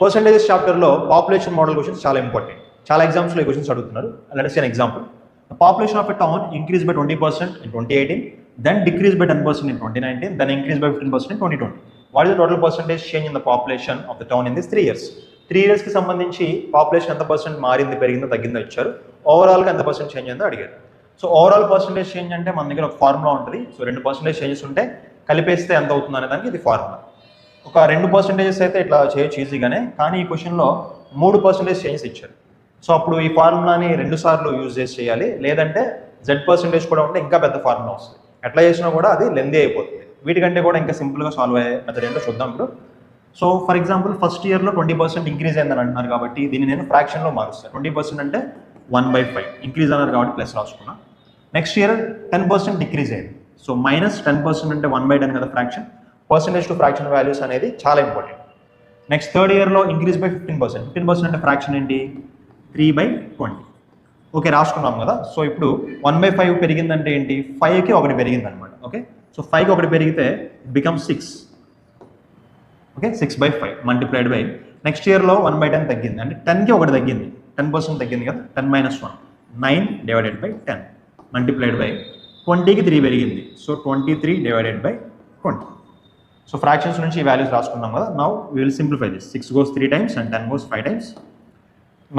Percentages చాప్టర్లో population model questions చాలా important. చాలా ఎగ్జామ్స్లో ఈ క్వశ్చన్స్ అడుగుతున్నారు. Let us see an example. The population of a town increased by 20% in 2018, then decreased by 10% in 2019, then increased by 15% in 2020. What is the total percentage change in the population of the town in these 3 years? 3 yearsకి సంబంధించి population ఎంత percent మారింది, పెరిగిందో, తగ్గిందో ఇచ్చారు. ఓవరాల్గా ఎంత percent change అయిందో అడిగారు. So overall percentage change అంటే మన దగ్గర ఒక ఫార్ములా ఉంటుంది. సో 2% చేంజెస్ ఉంటే కలిపేస్తే ఎంత అవుతుంది అనే దానికి ఇది ఫార్ములా. ఒక 2% అయితే ఇట్లా చేయొచ్చు ఈజీగానే, కానీ ఈ క్వశ్చన్లో 3% చేంజెస్ ఇచ్చారు. సో అప్పుడు ఈ ఫార్ములాని 2 సార్లు యూజ్ చేసి చేయాలి, లేదంటే Z% కూడా ఉంటే ఇంకా పెద్ద ఫార్ములా వస్తుంది. ఎట్లా చేసినా కూడా అది లెందీ అయిపోతుంది. వీటికంటే కూడా ఇంకా సింపుల్గా సాల్వ్ అయ్యే మెథడ్ ఏంటో చూద్దాం ఇప్పుడు. సో ఫర్ ఎగ్జాంపుల్ ఫస్ట్ ఇయర్లో 20% ఇంక్రీజ్ అయిందని అంటున్నారు కాబట్టి దీన్ని నేను ఫ్రాక్షన్లో మారుస్తాను. 20% అంటే 1/5 ఇంక్రీజ్ అన్నారు కాబట్టి ప్లస్ రాసుకున్నా. నెక్స్ట్ ఇయర్ 10% డిక్రీజ్ అయింది. సో -10% అంటే 1/10 కదా fraction. Percentage to fraction values అనేది చాలా ఇంపార్టెంట్. నెక్స్ట్ థర్డ్ ఇయర్లో ఇంక్రీజ్ బై 15%. 15% అంటే ఫ్రాక్షన్ ఏంటి, 3/20. ఓకే రాసుకున్నాం కదా. సో ఇప్పుడు 1/5 పెరిగిందంటే ఏంటి, 5కి 1 పెరిగింది అనమాట. ఓకే, సో 5కి 1 పెరిగితే it become 6. Okay, 6/5 multiplied by next ఇయర్లో 1/10 తగ్గింది, అంటే 10కి 1 తగ్గింది, 10% తగ్గింది కదా. 10 - 1 9/10 మల్టిప్లైడ్ బై 20కి 3 పెరిగింది. సో 23/20. సో ఫ్రాక్షన్స్ నుంచి ఈ వాల్యూస్ రాసుకున్నాం కదా. Now we will simplify this. 6 goes 3 times and 10 goes 5 times.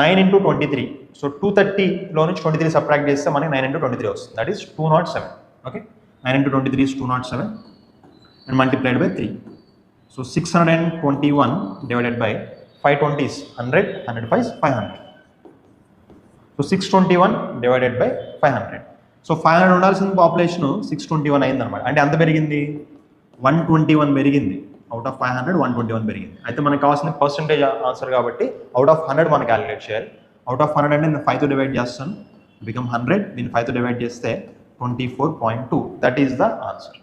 9 × 23. So 230లో నుంచి 23 సబ్ట్రాక్ట్ చేస్తే మనకి 9 × 23 వస్తుంది. That is 207. Okay, 9 × 23 is 207 and multiplied by 3. So 621 divided by 520 is 100. 105 is 500. So 621 divided by 500. So 500 ఉండాల్సిన population 621 అయింది అనమాట. అంటే ఎంత పెరిగింది, 121 పెరిగింది. అవుట్ ఆఫ్ 500 121 పెరిగింది. అయితే మనకు కావాల్సిన పర్సంటేజ్ ఆన్సర్ కాబట్టి అవుట్ ఆఫ్ 100 మనం క్యాలిక్యులేట్ చేయాలి. అవుట్ ఆఫ్ 100 అంటే నేను 5తో డివైడ్ చేస్తాను, బికమ్ 100. దీన్ని 5తో డివైడ్ చేస్తే 24.2. That is the answer.